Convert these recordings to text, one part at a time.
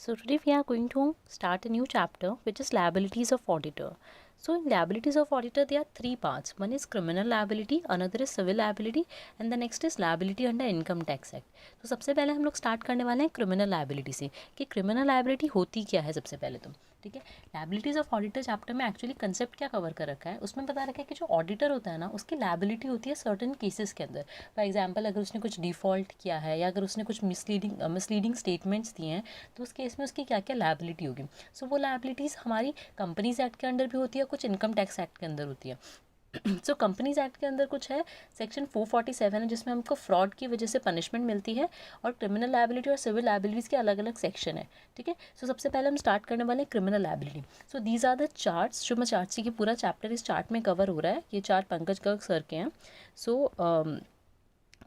So today we are going to start a new chapter which is liabilities of auditor. So in liabilities of auditor there are three parts. One is criminal liability, another is civil liability and the next is liability under income tax act. तो सबसे पहले हम लोग start करने वाले हैं criminal liability से कि क्रिमिनल लाइबिलिटी होती क्या है सबसे पहले तो ठीक है। लाइबिलिटीज ऑफ ऑडिटर चैप्टर में एक्चुअली कंसेप्ट क्या कवर कर रखा है उसमें बता रखा है कि जो ऑडिटर होता है ना उसकी लाइबिलिटी होती है सर्टेन केसेस के अंदर। फॉर एग्जांपल अगर उसने कुछ डिफॉल्ट किया है या अगर उसने कुछ मिसलीडिंग स्टेटमेंट्स दिए हैं तो उस केस में उसकी क्या क्या लाइबिलिटी होगी। सो वो लाइबिलिटीज़ हमारी कंपनीज एक्ट के अंडर भी होती है, कुछ इनकम टैक्स एक्ट के अंदर होती है। सो कंपनीज एक्ट के अंदर कुछ है सेक्शन 447 है जिसमें हमको फ्रॉड की वजह से पनिशमेंट मिलती है और क्रिमिनल लाइबिलिटी और सिविल लाइबिलिटीज़ के अलग अलग सेक्शन है। ठीक है, सो सबसे पहले हम स्टार्ट करने वाले हैं criminal liability. So these are the charts जो मैं चार्ट सी की पूरा चैप्टर इस चार्ट में कवर हो रहा है। ये चार्ट पंकज गर्ग सर के हैं। So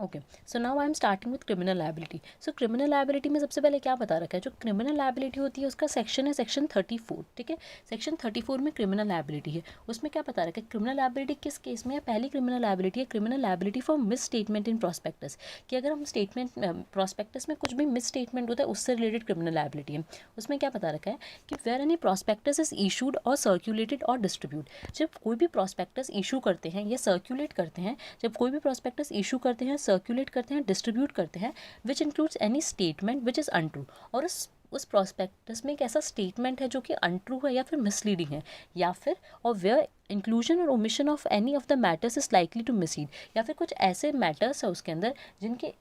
okay, so now I am starting with criminal liability. So criminal liability में सबसे पहले क्या बता रखा है, जो क्रिमिनल लाइबिलिटी होती है उसका सेक्शन है सेक्शन 34। ठीक है, सेक्शन 34 में क्रिमिनल लाइबिलिटी है। उसमें क्या बता रखा है, क्रिमिनल लाइबिलिटी किस केस में है। पहली क्रिमिनल लाइबिलिटी है criminal liability for misstatement in prospectus, कि अगर हम स्टेटमेंट प्रॉस्पेक्टस में कुछ भी मिस स्टेटमेंट होता है उससे रिलेटेड क्रिमिनल लाइबिलिटी है। उसमें क्या बता रखा है कि where any prospectus is issued or circulated or distribute, जब कोई भी प्रॉस्पेक्टस इशू करते हैं या सर्क्यूलेट करते हैं, जब कोई भी प्रॉस्पेक्टस इशू करते हैं, सर्क्यूलेट करते हैं, डिस्ट्रीब्यूट करते हैं, which includes any statement which is untrue, और उस प्रॉस्पेक्टस में एक ऐसा स्टेटमेंट है जो कि अनट्रू है या फिर मिसलीडिंग है, या फिर or where inclusion or omission of any of the matters is likely to mislead, या फिर कुछ ऐसे मैटर्स है उसके अंदर जिनके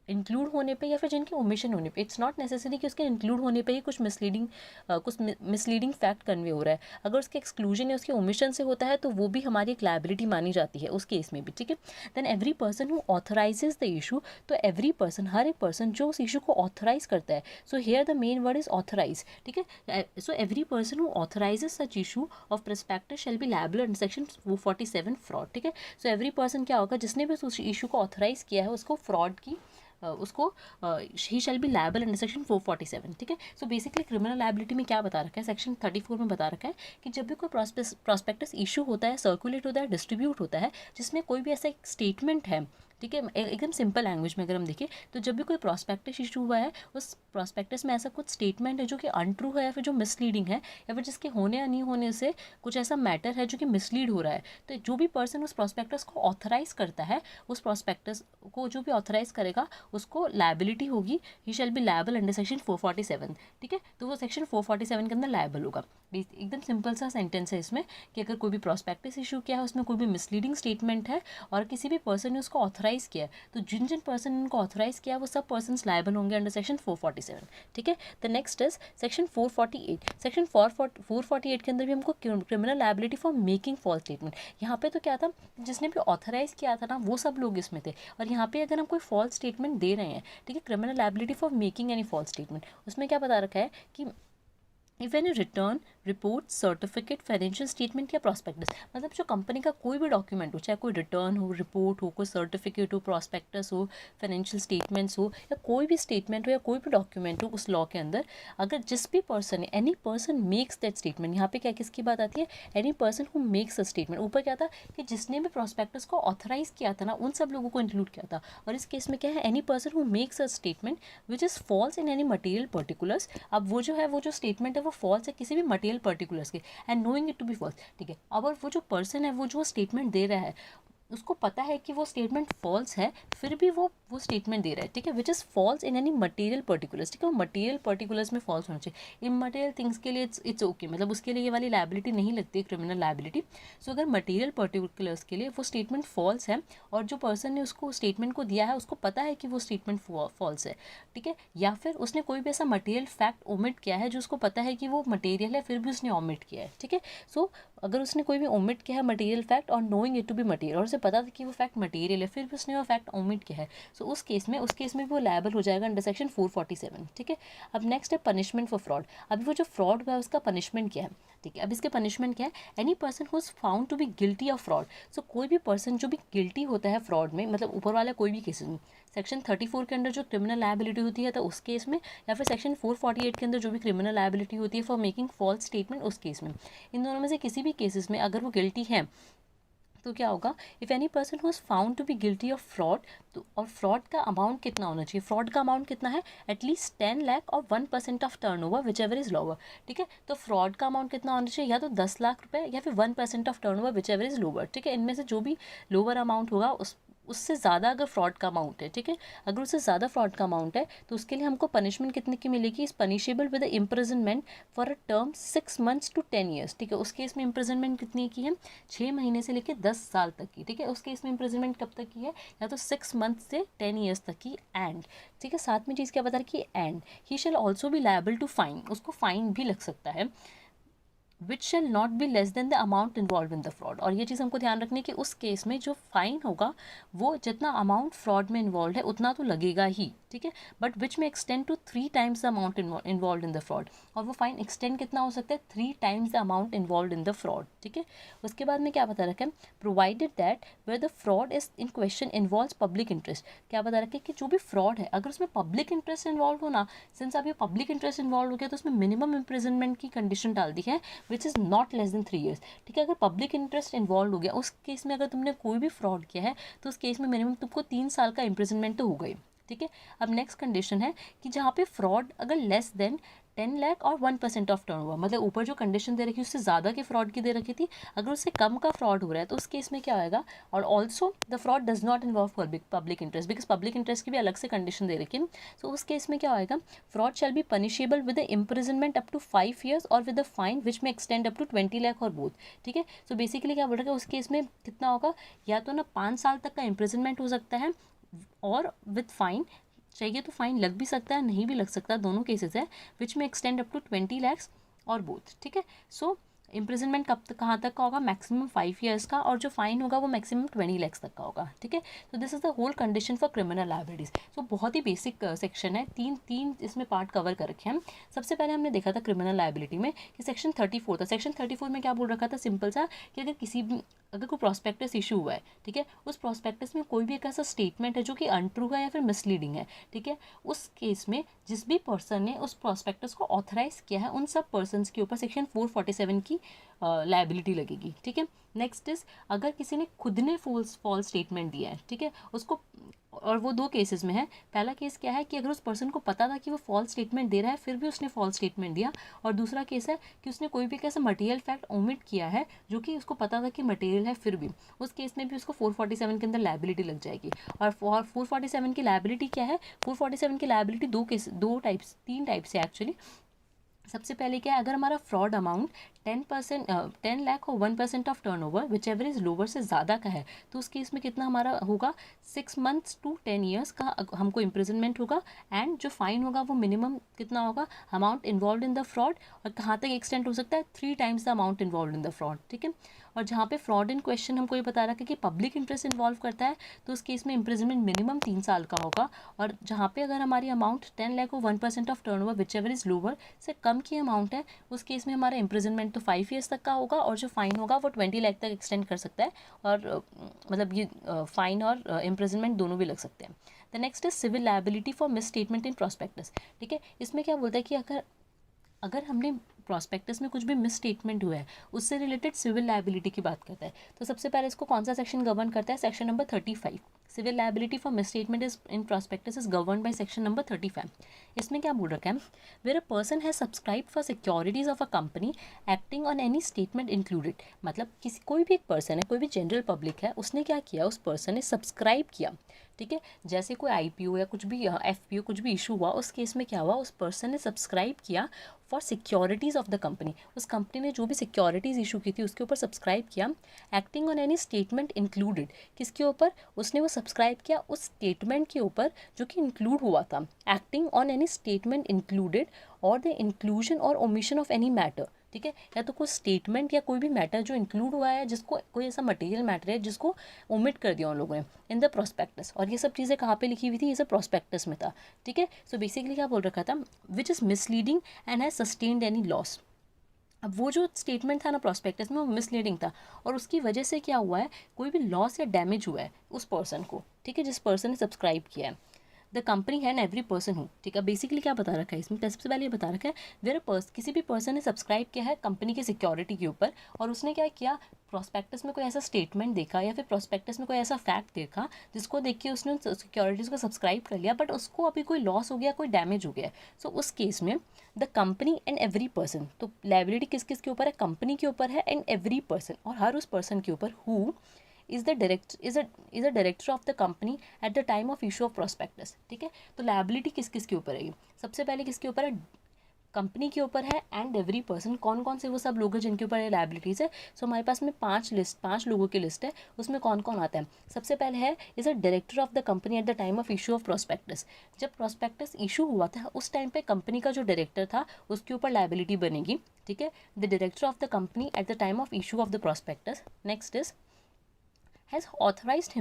इंक्लूड होने पे या फिर जिनके ओमिशन होने पे, इट्स नॉट नेसेसरी कि उसके इंक्लूड होने पे ही कुछ मिसलीडिंग फैक्ट कन्वे हो रहा है। अगर उसके एक्सक्लूजन या उसके ओमिशन से होता है तो वो भी हमारी एक लायबिलिटी मानी जाती है उस केस में भी। ठीक है, then every person who authorizes the issue, तो एवरी पर्सन, हर एक पर्सन जो उस इशू को ऑथराइज करता है, so here the main word is authorize. ठीक है, so every person who authorizes such issue of prospectus shall be liable under section 447 fraud. ठीक है, सो एवरी पर्सन क्या होगा, जिसने भी उस इशू को ऑथराइज किया है उसको फ्रॉड की उसको ही shall be liable under section 447। ठीक है, सो बेसिकली क्रिमिनल लायबिलिटी में क्या बता रखा है, सेक्शन 34 में बता रखा है कि जब भी कोई प्रॉस्पेक्टस इशू होता है, सर्कुलेट होता है, डिस्ट्रीब्यूट होता है, जिसमें कोई भी ऐसा एक स्टेटमेंट है, ठीक है, एकदम सिंपल लैंग्वेज में अगर हम देखें तो जब भी कोई प्रॉस्पेक्टस इशू हुआ है उस प्रॉस्पेक्टस में ऐसा कुछ स्टेटमेंट है जो कि अनट्रू है या फिर जो मिसलीडिंग है या फिर जिसके होने या नहीं होने से कुछ ऐसा मैटर है जो कि मिसलीड हो रहा है, तो जो भी पर्सन उस प्रॉस्पेक्टस को ऑथराइज करता है, उस प्रॉस्पेक्टस को जो भी ऑथराइज करेगा उसको लायबिलिटी होगी, he shall be liable under section 447। ठीक है, तो वो सेक्शन 447 के अंदर लायबल होगा। एकदम सिंपल सा सेंटेंस है इसमें कि अगर कोई भी प्रॉस्पेक्टस इशू किया है, उसमें कोई भी मिसलीडिंग स्टेटमेंट है और किसी भी पर्सन ने उसको ऑथराइज किया है, तो जिन जिन पर्सन ने उनको ऑथराइज किया वो सब पर्सन लायबल होंगे अंडर सेक्शन 447। ठीक है, the next is section 448। Section 448 के अंदर भी हमको criminal liability for making false statement. यहाँ पे तो क्या था, जिसने भी ऑथराइज किया था ना वो सब लोग इसमें थे, और यहाँ पे अगर हम कोई फॉल्स स्टेटमेंट दे रहे हैं, ठीक है, criminal liability for making any false statement, उसमें क्या बता रखा है कि if any return, report, certificate, financial statement या प्रॉस्पेक्टस, मतलब जो कंपनी का कोई भी डॉक्यूमेंट हो, चाहे कोई रिटर्न हो, रिपोर्ट हो, कोई सर्टिफिकेट हो, प्रॉस्पेक्टस हो, फाइनेंशियल स्टेटमेंट्स हो, या कोई भी स्टेटमेंट हो या कोई भी डॉक्यूमेंट हो उस लॉ के अंदर, अगर जिस भी पर्सन है, any person makes that statement, यहाँ पे क्या किसकी बात आती है, any person who makes a statement. ऊपर क्या था कि जिसने भी प्रॉस्पेक्टस को ऑथराइज किया था ना उन सब लोगों को इंक्लूड किया था, और इस केस में क्या है, any person who makes a statement which is falls in any material particulars. अब वो जो है वो जो स्टेटमेंट है वो फॉल्स है किसी भी मटेरियल पर्टिकुलर्स के, and knowing it to be false. ठीक है, अब वो जो पर्सन है वो जो स्टेटमेंट दे रहा है उसको पता है कि वो स्टेटमेंट फॉल्स है, फिर भी वो स्टेटमेंट दे रहा है, ठीक है, विच is falls in any material particulars. ठीक है, वो मटेरियल पर्टिकुलर्स में फॉल्स होना चाहिए, इमटेरियल थिंग्स के लिए इट्स ओके, मतलब उसके लिए ये वाली लायबिलिटी नहीं लगती है क्रिमिनल लायबिलिटी। सो अगर मटेरियल पर्टिकुलर्स के लिए वो स्टेटमेंट फॉल्स है और जो पर्सन ने उसको स्टेटमेंट को दिया है उसको पता है कि वो स्टेटमेंट फॉल्स है, ठीक है, या फिर उसने कोई भी ऐसा मटेरियल फैक्ट ओमिट किया है जो उसको पता है कि वो मटेरियल है फिर भी उसने ओमिट किया है। ठीक है, सो अगर उसने कोई भी ओमिट किया है मटेरियल फैक्ट और knowing it to be material, और उसे पता था कि वो फैक्ट मटेरियल है फिर भी उसने वो फैक्ट ओमिट किया है, सो उस केस में भी वो लायबल हो जाएगा अंडर सेक्शन 447। ठीक है, अब नेक्स्ट है पनिशमेंट फॉर फ्रॉड। अभी वो जो फ्रॉड हुआ है उसका पनिशमेंट क्या है, ठीक है, अब इसके पनिशमेंट क्या है, any person who is found to be guilty of fraud. So कोई भी पर्सन जो भी गिल्टी होता है फ्रॉड में, मतलब ऊपर वाला कोई भी केसेस में, सेक्शन 34 के अंदर जो क्रिमिनल लायबिलिटी होती है तो उस केस में, या फिर सेक्शन 448 के अंदर जो भी क्रिमिनल लायबिलिटी होती है फॉर मेकिंग फॉल्स स्टेटमेंट उस केस में, इन दोनों में से किसी भी केसेस में अगर वो गिल्टी है तो क्या होगा, if any person who is found to be guilty of fraud, तो और फ्रॉड का अमाउंट कितना होना चाहिए, फ्रॉड का अमाउंट कितना है, एटलीस्ट 10 लाख और 1% of turnover which ever is lower. ठीक है, तो फ्रॉड का अमाउंट कितना होना चाहिए, या तो 10 लाख रुपए या फिर 1% of turnover which ever is lower. ठीक है, इनमें से जो भी लोअर अमाउंट होगा उससे ज़्यादा अगर फ्रॉड का अमाउंट है, ठीक है, अगर उससे ज़्यादा फ्रॉड का अमाउंट है तो उसके लिए हमको पनिशमेंट कितने की मिलेगी, इस punishable with imprisonment for a term 6 months to 10 years। ठीक है, उस केस में इम्प्रिजनमेंट कितनी की है, 6 महीने से लेकर 10 साल तक की। ठीक है, उस केस में इम्प्रिजनमेंट कब तक की है, या तो 6 मंथ से 10 years तक की। एंड ठीक है, साथ में चीज़ क्या बता रही है, and he shall also be liable to fine, उसको फाइन भी लग सकता है, which shall not be less than the amount involve in the fraud. और ये चीज़ हमको ध्यान रखनी है कि उस केस में जो फाइन होगा वो जितना अमाउंट फ्रॉड में इन्वॉल्व है उतना तो लगेगा ही। ठीक है, but which may extend to 3 times the amount involve in the fraud, और वो फाइन एक्सटेंड कितना हो सकता है, 3 times the amount involve in the fraud. ठीक है, उसके बाद में क्या बता रखा है, provided that where the fraud is in question involve public interest. क्या बता रखा है कि जो भी फ्रॉड है अगर उसमें पब्लिक इंटरेस्ट इन्वॉल्व हो ना, सिंस अब ये पब्लिक इंटरेस्ट इन्वॉल्व हो गया तो उसमें मिनिमम इम्प्रिजनमेंट की कंडीशन डाल दी है which is not less than 3 years। ठीक है, अगर पब्लिक इंटरेस्ट इन्वॉल्व हो गया उस केस में, अगर तुमने कोई भी फ्रॉड किया है तो उस केस में मिनिमम तुमको 3 साल का इम्प्रिजनमेंट तो हो गई। ठीक है, अब नेक्स्ट कंडीशन है कि जहाँ पे फ्रॉड अगर लेस देन 10 लाख और 1% ऑफ टर्नओवर, मतलब ऊपर जो कंडीशन दे रखी है उससे ज़्यादा की फ्रॉड की दे रखी थी, अगर उससे कम का फ्रॉड हो रहा है तो उस केस में क्या आएगा, और also the fraud does not involve public interest, because public interest की भी अलग से कंडीशन दे रखी है। सो उस केस में क्या आएगा, fraud shall be punishable with the imprisonment up to 5 years और with the fine which may extend up to 20 lakh और बोथ। ठीक है, सो बेसिकली क्या बोल रहा है, उस केस में कितना होगा, या तो ना 5 साल तक का इम्प्रिजनमेंट हो सकता है, और विद फाइन चाहिए तो फाइन लग भी सकता है, नहीं भी लग सकता, दोनों केसेस है, विच may extend up to 20 lakhs और बोथ। ठीक है, सो इम्प्रिजनमेंट कब तक कहाँ तक का होगा, मैक्सिमम 5 years का, और जो फाइन होगा वो मैक्सिमम 20 lakhs तक का होगा। ठीक है, तो this is the whole condition for criminal liabilities. So बहुत ही बेसिक सेक्शन है, तीन इसमें पार्ट कवर कर रखे हैं। सबसे पहले हमने देखा था क्रिमिनल लायबिलिटी में कि सेक्शन 34 था। सेक्शन 34 में क्या बोल रखा था, सिंपल सा कि अगर कोई प्रॉस्पेक्टस इशू हुआ है, ठीक है, उस प्रॉस्पेक्टस में कोई भी एक ऐसा स्टेटमेंट है जो कि अनट्रू है या फिर मिसलीडिंग है, ठीक है, उस केस में जिस भी पर्सन ने उस प्रॉस्पेक्टस को ऑथराइज किया है उन सब पर्सन्स के ऊपर सेक्शन 447 की लायबिलिटी लगेगी। ठीक है, नेक्स्ट इज अगर किसी ने खुद ने फॉल्स स्टेटमेंट दिया है, ठीक है, उसको, और वो 2 केसेस में है। पहला केस क्या है कि अगर उस पर्सन को पता था कि वो फॉल्स स्टेटमेंट दे रहा है फिर भी उसने फॉल्स स्टेटमेंट दिया, और दूसरा केस है कि उसने कोई भी कैसा मटेरियल फैक्ट ओमिट किया है जो कि उसको पता था कि मटेरियल है फिर भी, उस केस में भी उसको 447 के अंदर लायबिलिटी लग जाएगी। और 447 की लायबिलिटी क्या है, 447 की लायबिलिटी 3 टाइप्स है एक्चुअली। सबसे पहले क्या है, अगर हमारा फ्रॉड अमाउंट 10 लाख और 1% of turnover which ever is lower से ज़्यादा का है तो उस केस में कितना हमारा होगा, 6 months to 10 years का हमको इम्प्रिजनमेंट होगा। एंड जो फाइन होगा वो मिनिमम कितना होगा, amount involve in the fraud, और कहाँ तक एक्सटेंड हो सकता है, 3 times the amount involve in the fraud. ठीक है, और जहाँ पे फ्रॉड इन क्वेश्चन हमको ये बता रहा है कि पब्लिक इंटरेस्ट इन्वॉल्व करता है तो उस केस में इम्प्रिजनमेंट मिनिमम 3 साल का होगा। और जहाँ पे अगर हमारी अमाउंट 10 लाख और 1% of turnover which ever is lower से कम की अमाउंट है उस केस में हमारा इम्प्रिजनमेंट तो 5 years तक का होगा, और जो फाइन होगा वो 20 लाख तक एक्सटेंड कर सकता है, और मतलब ये फाइन और इम्प्रिजनमेंट दोनों भी लग सकते हैं। The next is civil liability for misstatement in prospectus. ठीक है, इसमें क्या बोलता है कि अगर हमने प्रॉस्पेक्टस में कुछ भी मिस स्टेटमेंट हुआ है उससे रिलेटेड सिविल लायबिलिटी की बात करता है। तो सबसे पहले इसको कौन सा सेक्शन गवर्न करता है, section number 35। Civil liability for misstatement is in prospectus is govern by section number 35। इसमें क्या बोल रखा है, where a person has subscribe for securities of a company acting on any statement included, मतलब कोई भी एक पर्सन है, कोई भी जनरल पब्लिक है, उसने क्या किया, उस पर्सन ने सब्सक्राइब किया। ठीक है, जैसे कोई IPO या कुछ भी FPO कुछ भी इशू हुआ उस केस में क्या हुआ, उस पर्सन ने सब्सक्राइब किया for securities of the company, उस कंपनी ने जो भी सिक्योरिटीज़ इशू की थी उसके ऊपर सब्सक्राइब किया। Acting on any statement included, किसके ऊपर, उसने वो सब्सक्राइब किया उस स्टेटमेंट के ऊपर जो कि इंक्लूड हुआ था। Acting on any statement included और the inclusion or omission of any matter. ठीक है, या तो कोई स्टेटमेंट या कोई भी मैटर जो इंक्लूड हुआ है, जिसको कोई ऐसा मटेरियल मैटर है जिसको ओमिट कर दिया उन लोगों ने इन द प्रोस्पेक्टस, और ये सब चीज़ें कहाँ पे लिखी हुई थी, ये सब प्रोस्पेक्टस में था। ठीक है, सो बेसिकली क्या बोल रखा था, which is misleading and has sustained any loss. अब वो जो स्टेटमेंट था ना प्रोस्पेक्टस में वो मिसलीडिंग था, और उसकी वजह से क्या हुआ है, कोई भी लॉस या डैमेज हुआ है उस पर्सन को, ठीक है, जिस पर्सन ने सब्सक्राइब किया है। द कंपनी है एंड एवरी पर्सन हूँ, ठीक है। बेसिकली क्या बता रखा है इसमें, सबसे पहले ये बता रखा है वेर किसी भी पर्सन ने सब्सक्राइब किया है कंपनी की सिक्योरिटी के ऊपर, और उसने क्या किया, प्रोस्पेक्टस में कोई ऐसा स्टेटमेंट देखा या फिर प्रोस्पेक्टस में कोई ऐसा फैक्ट देखा जिसको देख के उसने सिक्योरिटीज़ को सब्सक्राइब कर लिया, बट उसको अभी कोई लॉस हो गया, कोई डैमेज हो गया। सो उस केस में the company and every person, तो लायबिलिटी किस किस के ऊपर है, कंपनी के ऊपर है एंड एवरी पर्सन, और हर उस पर्सन के ऊपर who is the director of the company at the time of issue of prospectus, ठीक है। तो लायबिलिटी किस किस के ऊपर है, सबसे पहले किसके ऊपर है, कंपनी के ऊपर है एंड एवरी पर्सन। कौन कौन से वो सब लोग हैं जिनके ऊपर ये लायबिलिटीज़ है। सो हमारे पास में पांच लोगों की लिस्ट है, उसमें कौन कौन आता है। सबसे पहले है is a director of the company at the time of issue of prospectus. जब प्रोस्पेक्टस इशू हुआ था उस टाइम पे कंपनी का जो डायरेक्टर था उसके ऊपर लायबिलिटी बनेगी, ठीक है। The director of the company at the time of issue of the prospectus. Next is has authorized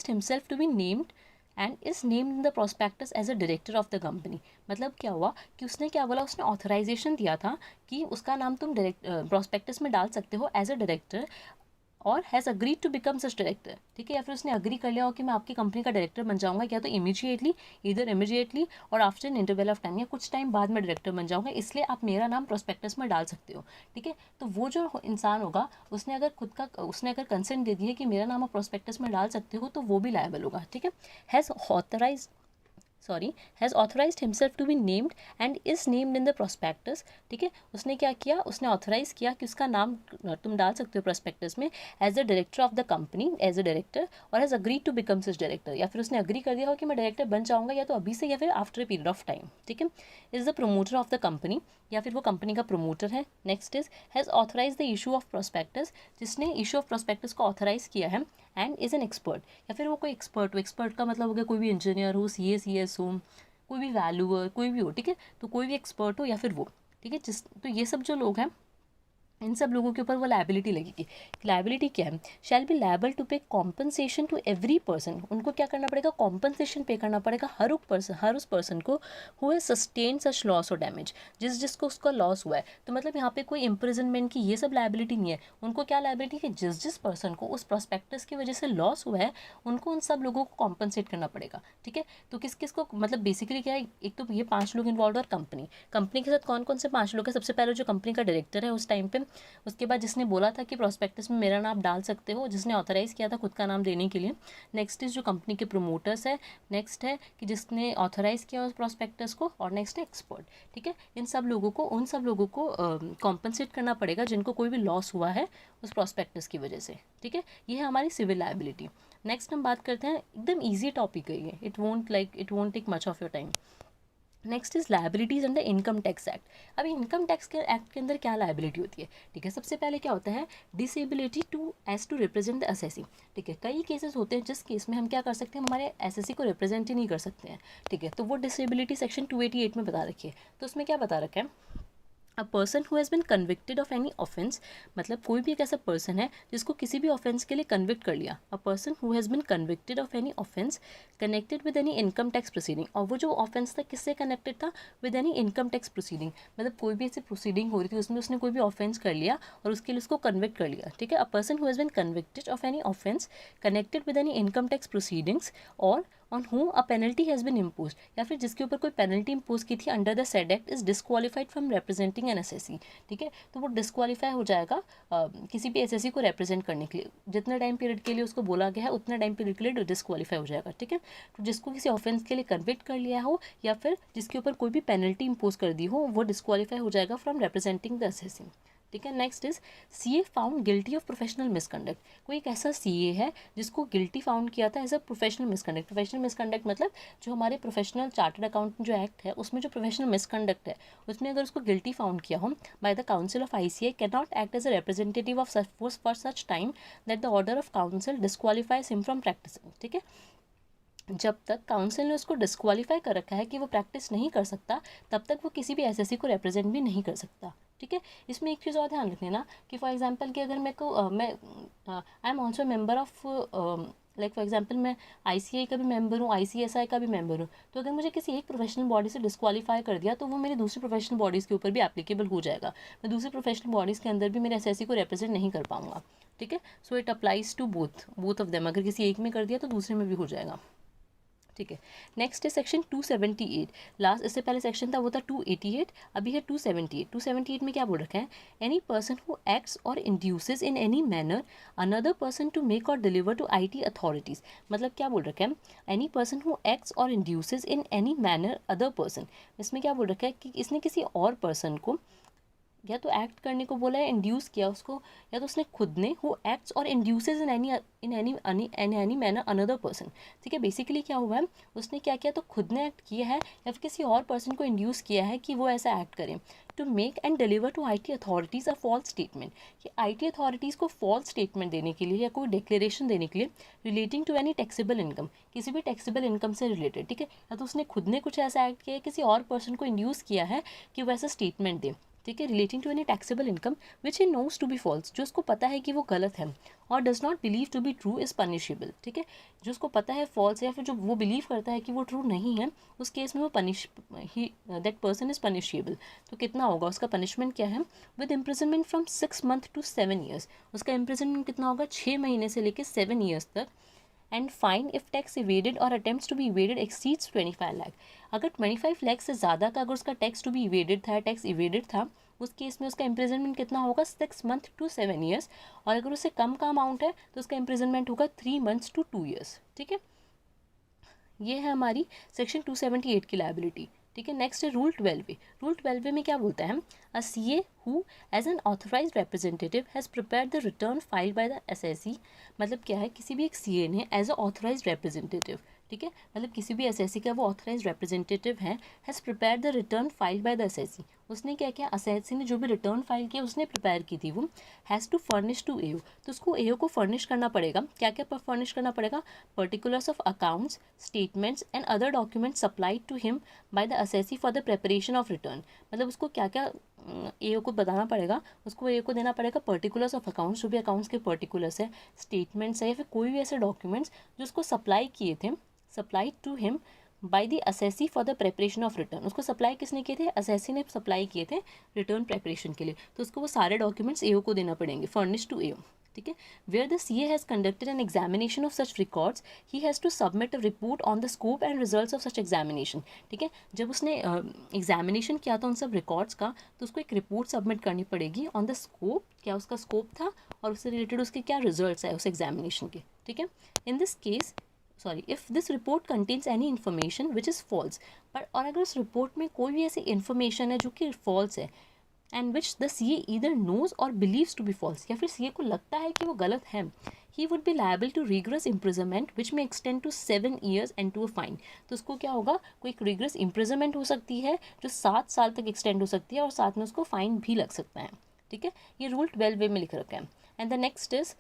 himself to be named and is named in the prospectus as a director of the company। मतलब क्या हुआ कि उसने क्या बोला, उसने authorisation दिया था कि उसका नाम तुम प्रोस्पेक्टस में डाल सकते हो एज अ डायरेक्टर, और has agreed to become such director, ठीक है। या फिर उसने अग्री कर लिया हो कि मैं आपकी कंपनी का डायरेक्टर बन जाऊंगा, या तो इमीडिएटली और after an interval of time, या कुछ टाइम बाद में डायरेक्टर बन जाऊंगा, इसलिए आप मेरा नाम प्रोस्पेक्टस में डाल सकते हो, ठीक है। तो वो जो इंसान होगा उसने अगर कंसेंट दे दिया कि मेरा नाम आप प्रोस्पेक्टस में डाल सकते हो, तो वो भी लायबल होगा, ठीक है। Has authorised himself to be named and is named in the prospectus, ठीक है। उसने क्या किया, उसने ऑथराइज किया कि उसका नाम तुम डाल सकते हो प्रोस्पेक्टस में as the director of the company, as a director, और has agreed to become such director, या फिर उसने अग्री कर दिया हो कि मैं डायरेक्टर बन जाऊंगा, या तो अभी से या फिर after a period of time, ठीक है। Is the promoter of the company, या फिर वो कंपनी का प्रोमोटर है। Next is has authorise the issue of prospectus, जिसने इशू ऑफ प्रोस्पेक्टस को ऑथराइज किया है, एंड इज़ एन एक्सपर्ट, या फिर वो कोई एक्सपर्ट हो। एक्सपर्ट का मतलब हो गया कोई भी इंजीनियर हो, CS हो, कोई भी वैल्यूअर, कोई भी हो, ठीक है। तो कोई भी एक्सपर्ट हो या फिर वो, ठीक है। तो ये सब जो लोग हैं इन सब लोगों के ऊपर वो लायबिलिटी लगेगी। लायबिलिटी क्या है, शैल बी लायबल टू पे कॉम्पनसेशन टू एवरी पर्सन। उनको क्या करना पड़ेगा, कॉम्पनसेशन पे करना पड़ेगा हर उस पर्सन को who has sustain such loss और डैमेज, जिसको उसका लॉस हुआ है। तो मतलब यहाँ पे कोई इम्प्रिजनमेंट की ये सब लायबिलिटी नहीं है। उनको क्या लायबिलिटी है, जिस पर्सन को उस प्रोस्पेक्टस की वजह से लॉस हुआ है उनको उन सब लोगों को कॉम्पनसेट करना पड़ेगा, ठीक है। तो किस किस को, मतलब बेसिकली क्या है, एक तो ये 5 लोग इन्वॉल्व और कंपनी के साथ कौन कौन से 5 लोग हैं। सबसे पहले जो कंपनी का डायरेक्टर है उस टाइम पे, उसके बाद जिसने बोला था कि प्रोस्पेक्टस में मेरा नाम डाल सकते हो, जिसने ऑथराइज़ किया था खुद का नाम देने के लिए। नेक्स्ट इज जो कंपनी के प्रोमोटर्स है। नेक्स्ट है कि जिसने ऑथराइज़ किया उस प्रोस्पेक्टस को, और नेक्स्ट है एक्सपर्ट, ठीक है। उन सब लोगों को कॉम्पनसेट करना पड़ेगा जिनको कोई भी लॉस हुआ है उस प्रोस्पेक्टस की वजह से, ठीक है। ये है हमारी सिविल लायबिलिटी। नेक्स्ट हम बात करते हैं, एकदम ईजी टॉपिक है ये, it won't take much of your time. Next is liabilities under income tax act. अब इनकम टैक्स के एक्ट के अंदर क्या लायबिलिटी होती है, ठीक है। सबसे पहले क्या होता है, disability to represent the assessee, ठीक है। कई केसेस होते हैं जिस केस में हम क्या कर सकते हैं, हमारे एसएससी को रिप्रेजेंट ही नहीं कर सकते हैं, ठीक है। तो वो डिसेबिलिटी सेक्शन 288 में बता रखी है। तो उसमें क्या बता रखा है, a person who has been convicted of any offence, मतलब कोई भी एक ऐसा पर्सन है जिसको किसी भी ऑफेंस के लिए कन्विक्ट कर लिया। A person who has been convicted of any offence connected with any income tax proceeding, और वो जो ऑफेंस था किससे कनेक्टेड था, with any income tax proceeding. मतलब कोई भी ऐसी प्रोसीडिंग हो रही थी उसमें उसने कोई भी ऑफेंस कर लिया और उसके लिए उसको कन्विक्ट कर लिया, ठीक है। A person who has been convicted of any offence connected with any income tax proceedings और on whom a penalty has been imposed, या फिर जिसके ऊपर कोई पेनल्टी इम्पोज की थी under the said act, is disqualified from representing N SSC, ठीक है। तो वो डिस्क्वालीफाई हो जाएगा किसी भी एसएससी को रिप्रेजेंट करने के लिए। जितने टाइम पीरियड के लिए उसको बोला गया है उतने टाइम पीरियड के लिए डिस्क्वालीफाई हो जाएगा, ठीक है। तो जिसको किसी ऑफेंस के लिए कन्विक्ट कर लिया हो या फिर जिसके ऊपर कोई भी पेनल्टी इम्पोज कर दी हो, वो डिस्क्वालीफाई हो जाएगा फ्रॉम रिप्रेजेंटिंग द एसएससी, ठीक है। Next is CA found guilty of professional misconduct. कोई एक ऐसा सीए है जिसको गिल्टी फाउंड किया था as a professional misconduct. Professional misconduct मतलब जो हमारे प्रोफेशनल चार्टर्ड अकाउंटेंट जो एक्ट है उसमें जो प्रोफेशनल मिसकंडक्ट है उसमें अगर उसको गिल्टी फाउंड किया हो by the council of ICA can not act as a representative of for such time that the order of council disqualifies him from practising, ठीक है। जब तक काउंसिल ने उसको डिस्क्वालीफाई कर रखा है कि वो प्रैक्टिस नहीं कर सकता, तब तक वो किसी भी एसएससी को रिप्रेजेंट भी नहीं कर सकता, ठीक है। इसमें एक चीज़ और ध्यान रखने ना कि फॉर एग्जांपल कि अगर I am also member of like for example मैं आईसीआई का भी मेंबर हूँ, आईसीएसआई का भी मेंबर हूँ, तो अगर मुझे किसी एक प्रोफेशनल बॉडी से डिस्क्वालीफाई कर दिया तो वो मेरी दूसरी प्रोफेशनल बॉडीज़ के ऊपर भी एप्लीकेबल हो जाएगा। मैं दूसरी प्रोफेशनल बॉडीज़ के अंदर भी मेरे एसएससी को रिप्रेजेंट नहीं कर पाऊंगा, ठीक है। So it applies to both of them. अगर किसी एक में कर दिया तो दूसरे में भी हो जाएगा। ठीक है। नेक्स्ट है सेक्शन 278। लास्ट, इससे पहले सेक्शन था वो था 288, अभी है 278। 278 में क्या बोल रखा है? Any person who acts or induces in any manner another person to make or deliver to IT authorities. मतलब क्या बोल रखा है? Any person who acts or induces in any manner other person. इसमें क्या बोल रखा है कि इसने किसी और पर्सन को या तो एक्ट करने को बोला है, इंड्यूस किया उसको, या तो उसने खुद ने, who acts or induces in any manner another person. ठीक है, बेसिकली क्या हुआ है, उसने क्या किया, तो खुद ने एक्ट किया है या फिर किसी और पर्सन को इंड्यूस किया है कि वो ऐसा एक्ट करे। To make and deliver to IT authorities a false statement, कि IT अथॉरिटीज़ को फॉल्स स्टेटमेंट देने के लिए या कोई डिक्लेरेशन देने के लिए relating to any taxable income, किसी भी टैक्सेबल इनकम से रिलेटेड। ठीक है, या तो उसने खुद ने कुछ ऐसा एक्ट किया है, किसी और पर्सन को इंड्यूस किया है कि वो ऐसा स्टेटमेंट दे। ठीक है, relating to any taxable income which he knows to be false, जो उसको पता है कि वो गलत है, और does not believe to be true is punishable. ठीक है, जो उसको पता है फॉल्स, या फिर जो वो बिलीव करता है कि वो ट्रू नहीं है, उस केस में वो दैट पर्सन इज पनिशेबल। तो कितना होगा उसका पनिशमेंट, क्या है? With imprisonment from 6 month to 7 years. उसका इम्प्रिजनमेंट कितना होगा? 6 महीने से लेकर 7 ईयर्स तक। And fine if tax evaded और attempts to be evaded exceeds 25 lakh. अगर 25 लाख से ज़्यादा का अगर उसका टैक्स टू बी इवेडेड था, टैक्स इवेडेड था, उस केस में उसका इम्प्रिजनमेंट कितना होगा? 6 मंथ टू 7 ईयर्स। और अगर उससे कम का अमाउंट है तो उसका इम्प्रिजनमेंट होगा 3 मंथ्स टू 2 ईयर्स। ठीक है, ये है हमारी सेक्शन 278 की लायबिलिटी। ठीक है, नेक्स्ट है रूल 12A। रूल 12A में क्या बोलता है? A CA who as an authorise representative has prepared the return filed by the SSE। मतलब क्या है, किसी भी एक CA ने एज अ ऑथराइज रिप्रेजेंटेटिव, ठीक है, मतलब किसी भी SSE का वो ऑथराइज रिप्रेजेंटेटिव है, has prepare the return filed by the SSE। उसने क्या किया, SSE ने जो भी रिटर्न फाइल किया उसने प्रिपेयर की थी, वो has to furnish to AO। तो उसको AO को फर्निश करना पड़ेगा। क्या क्या फर्निश करना पड़ेगा? Particulars of accounts, statements and other documents supplied to him by the SSE for the preparation of return. मतलब उसको क्या क्या AO को बताना पड़ेगा, उसको AO को देना पड़ेगा पर्टिकुलर्स ऑफ अकाउंट्स, जो भी अकाउंट्स के पर्टिकुलर्स है, स्टेटमेंट्स है, या फिर कोई भी ऐसे डॉक्यूमेंट्स जो उसको सप्लाई किए थे, supply to him by the assessee for the preparation of return. उसको सप्लाई किसने किए थे? असेसी ने सप्लाई किए थे रिटर्न प्रेपरेशन के लिए। तो उसको वो सारे डॉक्यूमेंट्स AO को देना पड़ेंगे, फर्निश टू AO। ठीक है, where the CA has conducted an examination of such records he has to submit a report on the scope and results of such examination. ठीक है, जब उसने एग्जामिनेशन किया था उन सब रिकॉर्ड्स का, तो उसको एक रिपोर्ट सबमिट करनी पड़ेगी ऑन द स्कोप, क्या उसका स्कोप था और उससे रिलेटेड उसके क्या रिजल्ट्स है उस एग्जामिनेशन के। ठीक है, in this case if this report contains any information which is false, पर और अगर उस रिपोर्ट में कोई भी ऐसी इन्फॉर्मेशन है जो कि फॉल्स है, and which the CA either knows or believes to be false, या फिर CA को लगता है कि वो गलत है, he would be liable to rigorous imprisonment which may extend to 7 years and to a fine. तो उसको क्या होगा, कोई एक रिग्रेस इम्प्रिजनमेंट हो सकती है जो 7 साल तक एक्सटेंड हो सकती है, और साथ में उसको फाइन भी लग सकता है। ठीक है, ये रूल 12A में लिख रखा है। And the next is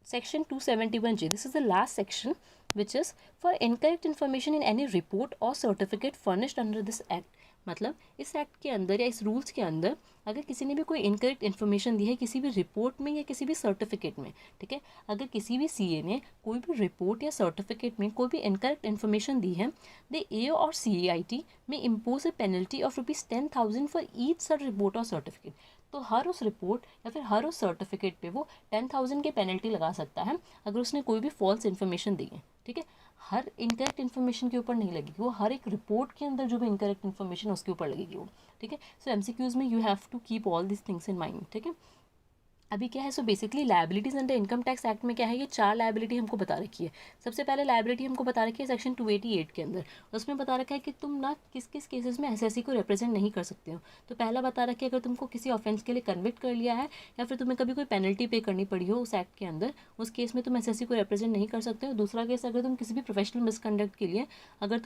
Section 271J. This is the last section, which is for incorrect information in any report or certificate furnished under this act. मतलब इस एक्ट के अंदर या इस रूल्स के अंदर अगर किसी ने भी कोई इनकरेक्ट इन्फॉर्मेशन दी है किसी भी रिपोर्ट में या किसी भी सर्टिफिकेट में, ठीक है, अगर किसी भी CA ने कोई भी रिपोर्ट या सर्टिफिकेट में कोई भी इनकरेक्ट इन्फॉर्मेशन दी है, द AO और CAIT में impose a penalty of ₹10,000 for each such report और सर्टिफिकेट। तो हर उस रिपोर्ट या फिर हर उस सर्टिफिकेट पे वो 10,000 की पेनल्टी लगा सकता है अगर उसने कोई भी फॉल्स इन्फॉर्मेशन दी है। ठीक है, हर इनकरेक्ट इन्फॉर्मेशन के ऊपर नहीं लगेगी वो, हर एक रिपोर्ट के अंदर जो भी इनकरेक्ट इन्फॉर्मेशन है उसके ऊपर लगेगी वो। ठीक है, सो MCQs में you have to keep all this things in mind. ठीक है, अभी क्या है, so basically liabilities under income tax act में क्या है, ये 4 लायबिलिटी हमको बता रखी है। सबसे पहले लायबिलिटी हमको बता रखी है सेक्शन 288 के अंदर, उसमें बता रखा है कि तुम ना किस किस केसेस में SSE को रिप्रेजेंट नहीं कर सकते हो। तो पहला बता रखा है अगर तुमको किसी ऑफेंस के लिए कन्विक्ट कर लिया है या फिर तुम्हें कभी कोई पेनल्टी पे करनी पड़ी हो उस एक्ट के अंदर, उस केस में तुम SSE को रिप्रेजेंट नहीं कर सकते हो। दूसरा केस, अगर तुम किसी भी प्रोफेशनल मिसकंडक्ट के लिए अगर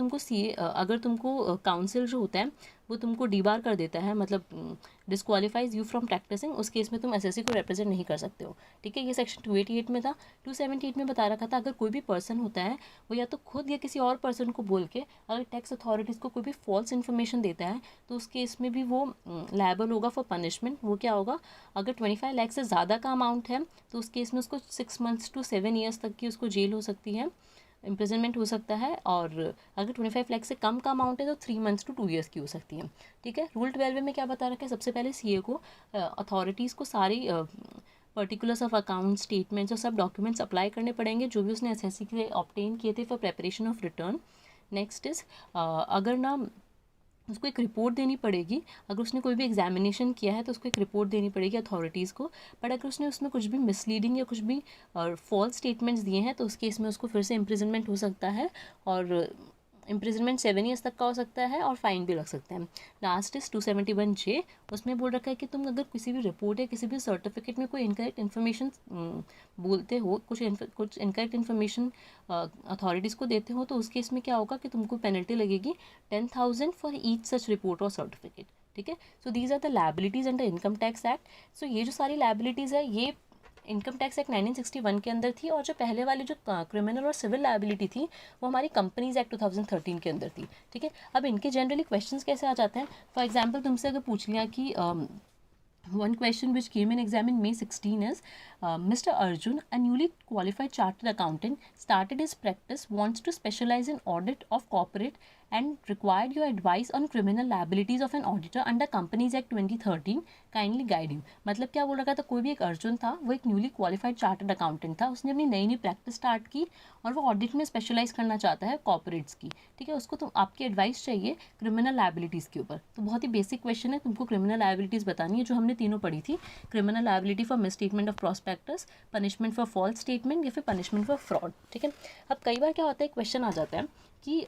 तुमको काउंसिल जो होता है वो तुमको डीबार कर देता है, मतलब डिस्क्वालीफाइज यू फ्रॉम प्रैक्टिसिंग, उस केस में तुम SSE को रिप्रेजेंट नहीं कर सकते हो। ठीक है, ये सेक्शन 288 में था। 278 में बता रखा था अगर कोई भी पर्सन होता है वो या तो खुद या किसी और पर्सन को बोल के अगर टैक्स अथॉरिटीज़ को कोई भी फॉल्स इन्फॉर्मेशन देता है तो उस केस में भी वो लायबल होगा फॉर पनिशमेंट। वो क्या होगा, अगर 25 लाख से ज़्यादा का अमाउंट है तो उस केस में उसको 6 मंथ्स टू 7 ईयर्स तक की उसको जेल हो सकती है, इम्प्रिजनमेंट हो सकता है, और अगर 25 लाख से कम का अमाउंट है तो 3 मंथ्स टू 2 ईयर्स की हो सकती है। ठीक है, रूल 12 में क्या बता रखा है, सबसे पहले CA को अथॉरिटीज़ को सारी पर्टिकुलर्स ऑफ अकाउंट स्टेटमेंट्स और सब डॉक्यूमेंट्स अप्लाई करने पड़ेंगे जो भी उसने एसएससी के लिए ऑब्टेन किए थे for preparation of return. Next is अगर ना उसको एक रिपोर्ट देनी पड़ेगी, अगर उसने कोई भी एग्जामिनेशन किया है तो उसको एक रिपोर्ट देनी पड़ेगी अथॉरिटीज़ को। बट अगर उसने उसमें कुछ भी मिसलीडिंग या कुछ भी फॉल्स स्टेटमेंट्स दिए हैं तो उस केस में उसको फिर से इम्प्रिजनमेंट हो सकता है, और इम्प्रिजनमेंट 7 ईयर्स तक का हो सकता है और फाइन भी लग सकता है। लास्ट इज 271J, उसमें बोल रखा है कि तुम अगर किसी भी रिपोर्ट या किसी भी सर्टिफिकेट में कोई इनकरेक्ट इन्फॉर्मेशन बोलते हो, कुछ इनकरेक्ट इन्फॉर्मेशन अथॉरिटीज़ को देते हो, तो उस केस में क्या होगा कि तुमको पेनल्टी लगेगी 10,000 फॉर ईच सच रिपोर्ट और सर्टिफिकेट। ठीक है, so these are the liabilities under income tax act. सो ये जो सारी लायबिलिटीज़ है ये इनकम टैक्स एक्ट 1961 के अंदर थी, और जो पहले वाली जो क्रिमिनल और सिविल लायबिलिटी थी वो हमारी कंपनीज एक्ट 2013 के अंदर थी। ठीक है, अब इनके जनरली क्वेश्चंस कैसे आ जाते हैं। फॉर एग्जांपल तुमसे अगर पूछ लिया कि one question which came in exam in May 16 is Mr. Arjun, a newly qualified chartered accountant, started his practice, wants to specialize in audit of corporate and required your advice on criminal liabilities of an auditor under Companies Act 2013. Kindly guide him. मतलब क्या बोल रखा था, कोई भी एक अर्जुन था, वो एक न्यूली क्वालिफाइड चार्टर्ड अकाउंटेंट था, उसने अपनी नई नई प्रैक्टिस स्टार्ट की और वो ऑडिट में स्पेशलाइज करना चाहता है कॉर्पोरेट्स की। ठीक है, उसको तो आपकी एडवाइस चाहिए क्रिमिनल लायबिलिटीज़ के ऊपर। तो बहुत ही बेसिक क्वेश्चन है, तुमको क्रिमिनल लायबिलिटीज़ बतानी है जो हमने तीनों पढ़ी थी। Criminal liability for misstatement of prospectus, punishment for false statement या फिर पनिशमेंट फॉर फ्रॉड। ठीक है, अब कई बार क्या होता है, क्वेश्चन आ जाता है कि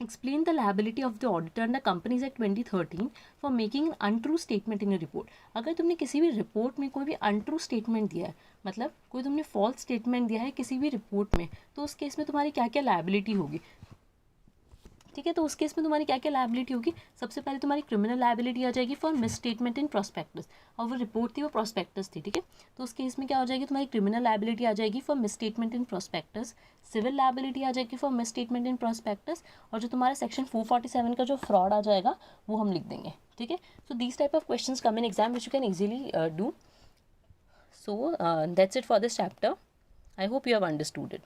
explain the liability of the auditor under Companies Act 2013 for making an untrue statement in a report। अगर तुमने किसी भी रिपोर्ट में कोई भी अनट्रू स्टेटमेंट दिया है, मतलब कोई तुमने फॉल्स स्टेटमेंट दिया है किसी भी रिपोर्ट में, तो उस केस में तुम्हारी क्या क्या लायबिलिटी होगी। ठीक है, तो उस केस में तुम्हारी क्या क्या लायबिलिटी होगी। सबसे पहले तुम्हारी क्रिमिनल लायबिलिटी आ जाएगी for misstatement in prospectus, और वो रिपोर्ट थी वो प्रोस्पेक्टस थी। ठीक है, तो उस केस में क्या हो जाएगी, तुम्हारी क्रिमिनल लायबिलिटी आ जाएगी for misstatement in prospectus, civil liability आ जाएगी for misstatement in prospectus, और जो तुम्हारा सेक्शन 447 का जो फ्रॉड आ जाएगा वो हम लिख देंगे। ठीक है, so these type of questions come in exam which you can easily do. So that's it for this chapter. I hope you have understood it.